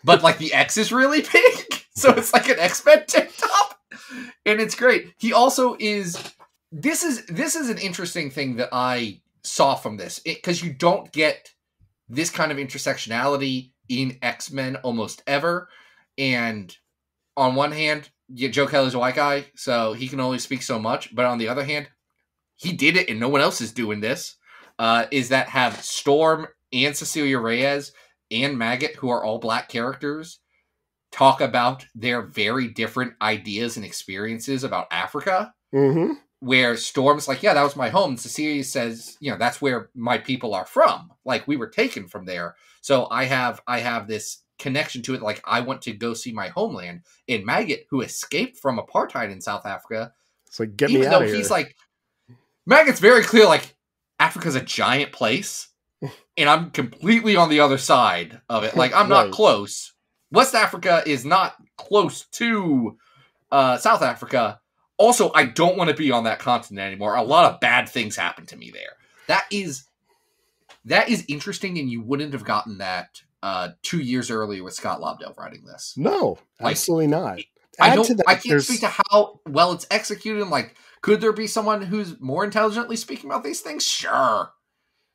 but like the X is really big, so it's like an X-Men tank top, and it's great. He also is. This is an interesting thing that I saw from this, because you don't get this kind of intersectionality in X-Men almost ever, and on one hand, Joe Kelly's a white guy, so he can only speak so much. But on the other hand, he did it and no one else is doing this, is that have Storm and Cecilia Reyes and Maggot, who are all black characters, talk about their very different ideas and experiences about Africa. Mm-hmm. Where Storm's like, yeah, that was my home. Cecilia says, that's where my people are from. Like, we were taken from there. So I have this connection to it. Like, I want to go see my homeland. And Maggot, who escaped from apartheid in South Africa, it's like, get me out of here. He's like, Maggot's very clear, like, Africa's a giant place, and I'm completely on the other side of it. Like, I'm not close. West Africa is not close to South Africa. Also, I don't want to be on that continent anymore. A lot of bad things happen to me there. That is interesting, and you wouldn't have gotten that 2 years earlier with Scott Lobdell writing this. No, absolutely not. I can't speak to how well it's executed. And like, could there be someone who's more intelligently speaking about these things? Sure.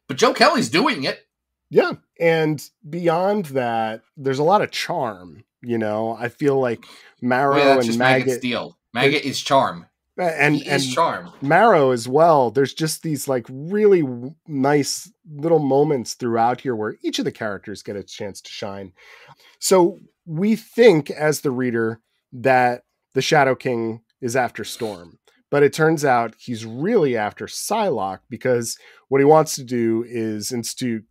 But Joe Kelly's doing it. Yeah. And beyond that, there's a lot of charm. I feel like Marrow and Maggot. Maggot is charm. And charm. Marrow as well. There's just these like really nice little moments throughout here where each of the characters get a chance to shine. So we think as the reader that the Shadow King is after Storm, but it turns out he's really after Psylocke, because what he wants to do is institute,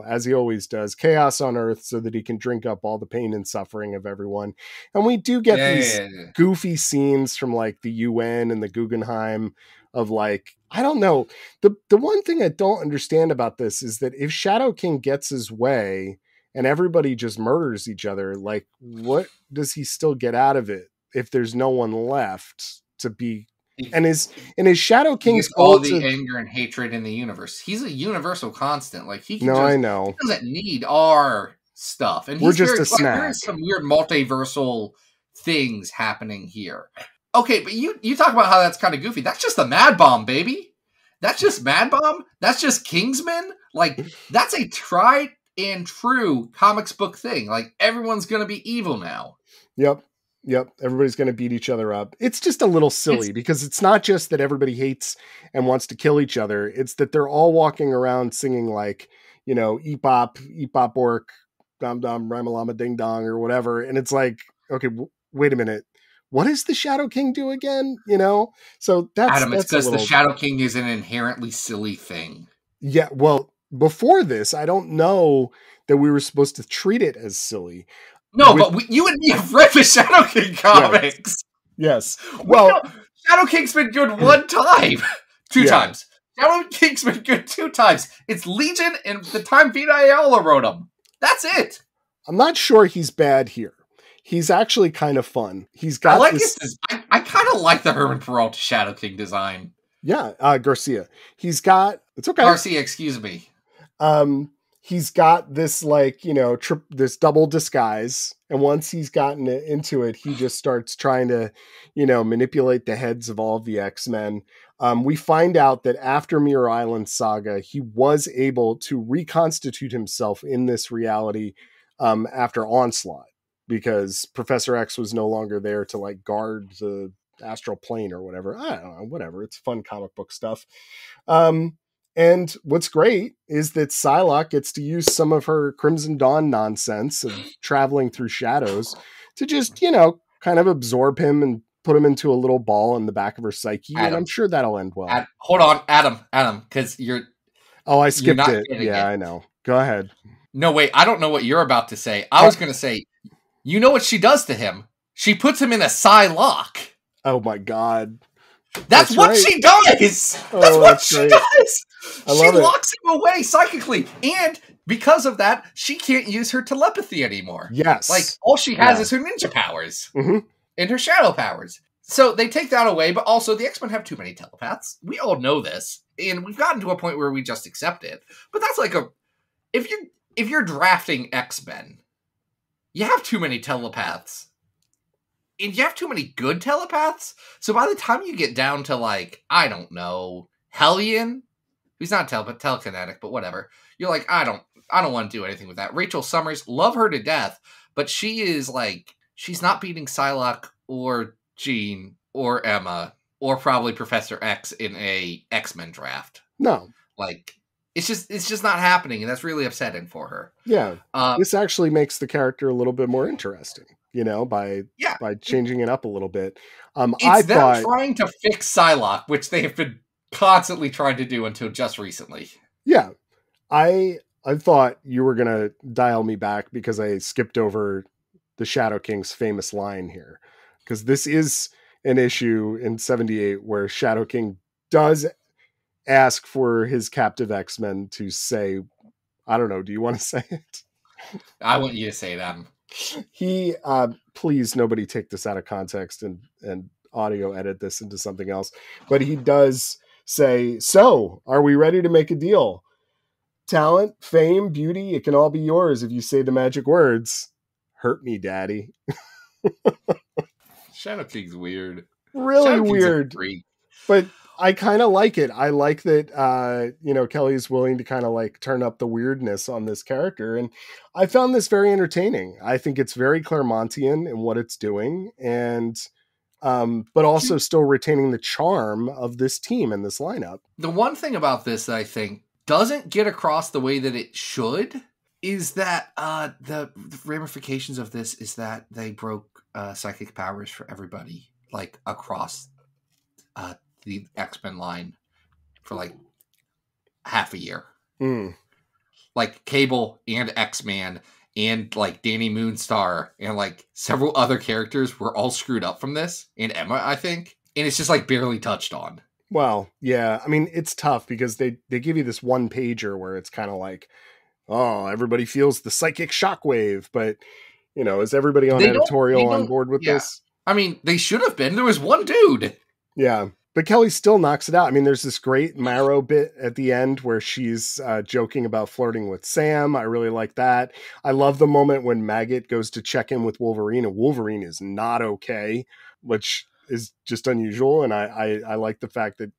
as he always does, chaos on Earth so that he can drink up all the pain and suffering of everyone. And we do get these goofy scenes from like the UN and the Guggenheim of like, I don't know. The one thing I don't understand about this is that if Shadow King gets his way and everybody just murders each other, like, what does he still get out of it if there's no one left to be? And is Shadow King's all the anger and hatred in the universe? He's a universal constant. Like, he can I know. He doesn't need our stuff. And we're just a snack. There's some weird multiversal things happening here. Okay, but you talk about how that's kind of goofy. That's just the Mad Bomb, baby. That's just Mad Bomb. That's just Kingsman. Like, that's a tried and true comics book thing. Like, everyone's going to be evil now. Yep. Everybody's going to beat each other up. It's just a little silly because it's not just that everybody hates and wants to kill each other. It's that they're all walking around singing like, Eepop Ork, Dom Dom, Rhymalama Ding Dong or whatever. And it's like, okay, wait a minute. What does the Shadow King do again? So that's Adam, it's because the Shadow King is an inherently silly thing. Yeah. Well, before this, I don't know that we were supposed to treat it as silly. No, but you and me have read the Shadow King comics. Yes. Well, Shadow King's been good one time. Two times. Shadow King's been good 2 times. It's Legion and the time Vita Ayala wrote them. That's it. I'm not sure he's bad here. He's actually kind of fun. He's got I kind of like the Herman Peralta Shadow King design. Yeah, Garcia. It's okay. Garcia, excuse me. He's got this like, this double disguise. And once he's gotten into it, he just starts trying to, manipulate the heads of all of the X-Men. We find out that after Mirror Island Saga, he was able to reconstitute himself in this reality after Onslaught, because Professor X was no longer there to like guard the astral plane or whatever. I don't know, whatever. It's fun comic book stuff. And what's great is that Psylocke gets to use some of her Crimson Dawn nonsense of traveling through shadows to just, kind of absorb him and put him into a little ball in the back of her psyche. And I'm sure that'll end well. Hold on, Adam, because you're... Oh, I skipped it. Yeah, I know. Go ahead. No, wait, I don't know what you're about to say. I was going to say, you know what she does to him? She puts him in a Psy-Locke. Oh my God. That's what she does. That's what she does. She locks him away psychically. And because of that, she can't use her telepathy anymore. Yes. Like, all she has is her ninja powers and her shadow powers. So they take that away, but also the X-Men have too many telepaths. We all know this. And we've gotten to a point where we just accept it. But that's like if you're drafting X-Men, you have too many telepaths. And you have too many good telepaths. So by the time you get down to like, I don't know, Hellion, who's not telekinetic, but whatever. You're like, I don't want to do anything with that. Rachel Summers, love her to death, but she is like, she's not beating Psylocke or Jean or Emma or probably Professor X in a X-Men draft. No. Like, it's just not happening, and that's really upsetting for her. Yeah. This actually makes the character a little bit more interesting, by changing it up a little bit. It's them trying to fix Psylocke, which they have been constantly trying to do until just recently. Yeah. I thought you were going to dial me back because I skipped over the Shadow King's famous line here. Because this is an issue in 78 where Shadow King does ask for his captive X-Men to say, I don't know, do you want to say it? I want you to say them. He, please, nobody take this out of context and audio edit this into something else. But he does say, so, are we ready to make a deal? Talent, fame, beauty, it can all be yours if you say the magic words. Hurt me, daddy. Shadow King's weird. Really Shadow King's weird. But I kind of like it. I like that, Kelly's willing to kind of like turn up the weirdness on this character. And I found this very entertaining. I think it's very Claremontian in what it's doing. And, but also still retaining the charm of this team and this lineup. The one thing about this that I think doesn't get across the way that it should is that the ramifications of this is that they broke psychic powers for everybody, like across the X-Men line for like half a year. Like Cable and X-Man and like Danny Moonstar and like several other characters were all screwed up from this, and Emma, I think, and it's just like barely touched on. Well, yeah, I mean, it's tough because they give you this one pager where it's kind of like, oh, everybody feels the psychic shockwave, but is everybody on editorial on board with this? I mean, they should have been. There was one dude. Yeah, but Kelly still knocks it out. I mean, there's this great Marrow bit at the end where she's joking about flirting with Sam. I really like that. I love the moment when Maggot goes to check in with Wolverine, and Wolverine is not okay, which is just unusual. And I like the fact that,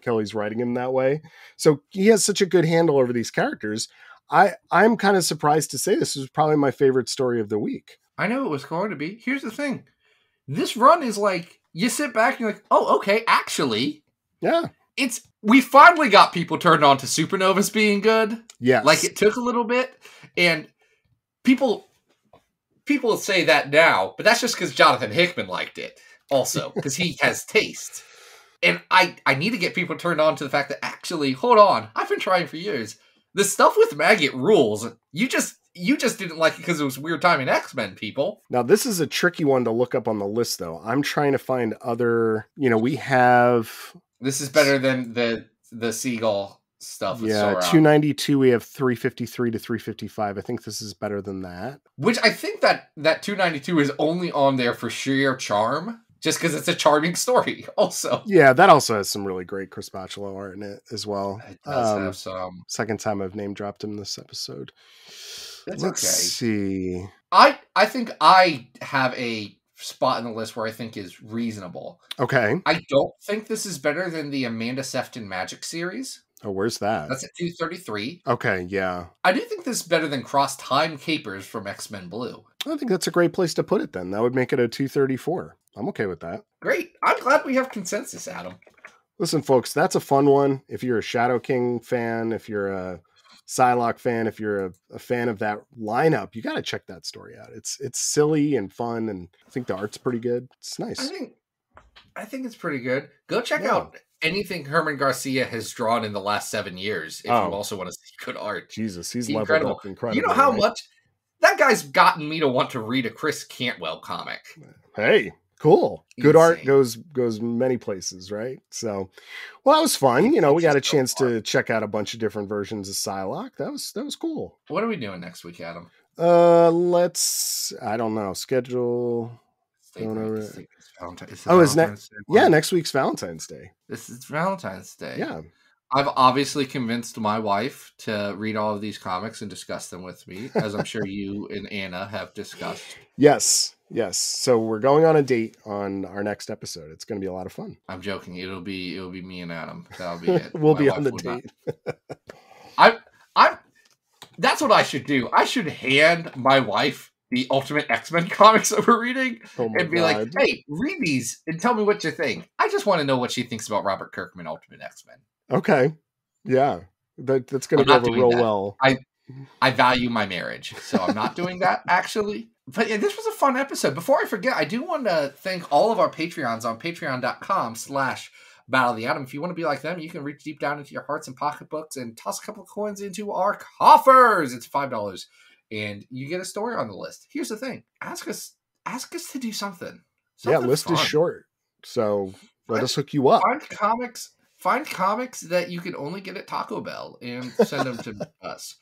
Kelly's writing him that way. So he has such a good handle over these characters. I'm kind of surprised to say this was probably my favorite story of the week. I knew it was going to be. Here's the thing. This run is like, you sit back and you're like, oh, okay, actually. Yeah. We finally got people turned on to Supernovas being good. Yes. Like it took a little bit. And people say that now, but that's just because Jonathan Hickman liked it also, because he has taste. And I need to get people turned on to the fact that actually, hold on, I've been trying for years. The stuff with Maggot rules. You just didn't like it because it was weird time in X-Men, people. Now, this is a tricky one to look up on the list, though. I'm trying to find other, we have... This is better than the Seagull stuff. With yeah, 292, we have 353 to 355. I think this is better than that. Which I think that 292 is only on there for sheer charm. Just because it's a charming story, also. Yeah, that also has some really great Chris Bachalo art in it as well. It does have some. Second time I've name dropped him this episode. Let's see. I think I have a spot in the list where I think is reasonable. Okay. I don't think this is better than the Amanda Sefton Magic series. Oh, where's that? That's at 233. Okay, yeah. I do think this is better than Cross Time Capers from X-Men Blue. I think that's a great place to put it then. That would make it a 234. I'm okay with that. Great. I'm glad we have consensus, Adam. Listen, folks, that's a fun one. If you're a Shadow King fan, if you're a Psylocke fan, if you're a fan of that lineup, you got to check that story out. It's silly and fun, and I think the art's pretty good. It's nice. I think it's pretty good. Go check out anything Herman Garcia has drawn in the last 7 years if you also want to see good art. Jesus, he's leveled up incredibly. You know how much that guy's gotten me to want to read a Chris Cantwell comic. Hey, cool. Good art goes many places, right? So, well, that was fun. We got a chance to check out a bunch of different versions of Psylocke. That was cool. What are we doing next week, Adam? I don't know. Schedule. Next week's Valentine's Day. This is Valentine's Day. Yeah. I've obviously convinced my wife to read all of these comics and discuss them with me, as I'm sure you and Anna have discussed. Yes. So we're going on a date on our next episode. It's going to be a lot of fun. I'm joking. It'll be me and Adam. That'll be it. We'll be on the date. That's what I should do. I should hand my wife the Ultimate X-Men comics that we're reading Oh my and be like, hey, read these and tell me what you think. I just want to know what she thinks about Robert Kirkman Ultimate X-Men. Okay. Yeah. That's going to go over real well. I value my marriage, so I'm not doing that, actually. But yeah, this was a fun episode. Before I forget, I do want to thank all of our Patreons on patreon.com/Battle of the Atom. If you want to be like them, you can reach deep down into your hearts and pocketbooks and toss a couple of coins into our coffers. It's $5, and you get a story on the list. Here's the thing. Ask us to do something. List fun. Is short, so let us hook you up. Find comics that you can only get at Taco Bell and send them to us.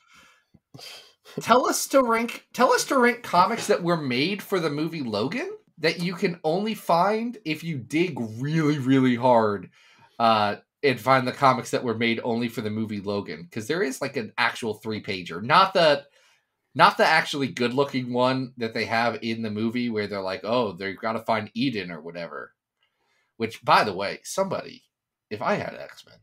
Tell us to rank comics that were made for the movie Logan that you can only find if you dig really, really hard and find the comics that were made only for the movie Logan. Because there is like an actual 3-pager. Not the actually good-looking one that they have in the movie where they're like, oh, they've got to find Eden or whatever. Which, by the way, somebody, if I had X-Men,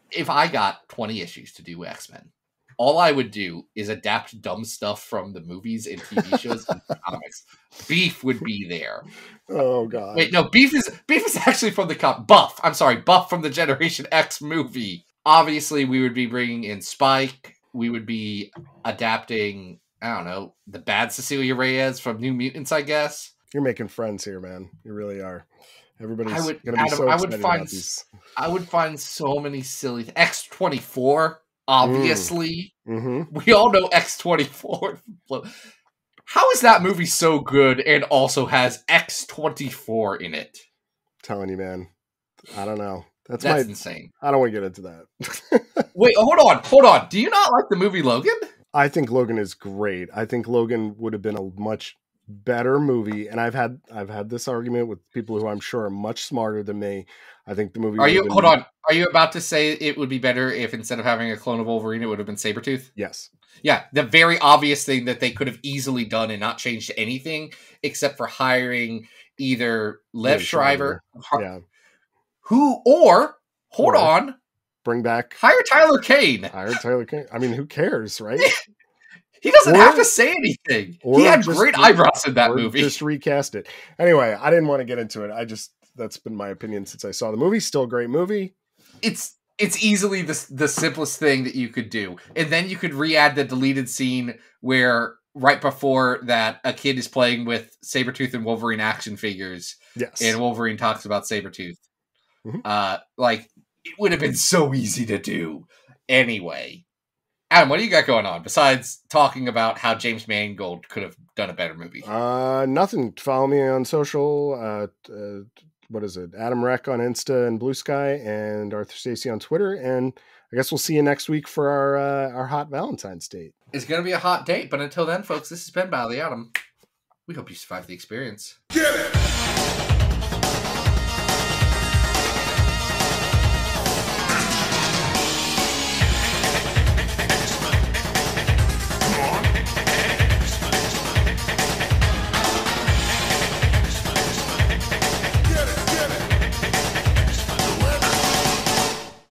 if I got 20 issues to do X-Men, all I would do is adapt dumb stuff from the movies and TV shows and comics. Beef would be there. Oh god. Wait, no, Beef is actually from the Buff. I'm sorry, Buff from the Generation X movie. Obviously, we would be bringing in Spike. We would be adapting, I don't know, the bad Cecilia Reyes from New Mutants, I guess. You're making friends here, man. You really are. Everybody's going to be Adam, so excited about these. I would find so many silly X-24. Obviously, we all know X-24. How is that movie so good and also has X-24 in it? I'm telling you, man. I don't know. That's insane. I don't want to get into that. Wait, hold on. Do you not like the movie Logan? I think Logan is great. I think Logan would have been a much better movie, and I've had this argument with people who I'm sure are much smarter than me. I think the movie. Are you about to say it would be better if instead of having a clone of Wolverine, it would have been Sabretooth? Yes. Yeah, the very obvious thing that they could have easily done and not changed anything except for hiring either Lev Schreiber, bring back hire Tyler Kane. I mean, who cares, right? He doesn't have to say anything. He had great eyebrows in that movie. Just recast it. Anyway, I didn't want to get into it. That's been my opinion since I saw the movie. Still a great movie. It's easily the simplest thing that you could do. And then you could re-add the deleted scene where right before that a kid is playing with Sabretooth and Wolverine action figures. Yes. And Wolverine talks about Sabretooth. Like, it would have been so easy to do. Anyway. Adam, what do you got going on besides talking about how James Mangold could have done a better movie? Nothing. Follow me on social. What is it? Adam Rec on Insta and Blue Sky, and Arthur Stacey on Twitter. And I guess we'll see you next week for our hot Valentine's date. It's going to be a hot date, but until then, folks, this has been Battle of the Atom. We hope you survive the experience. Get it!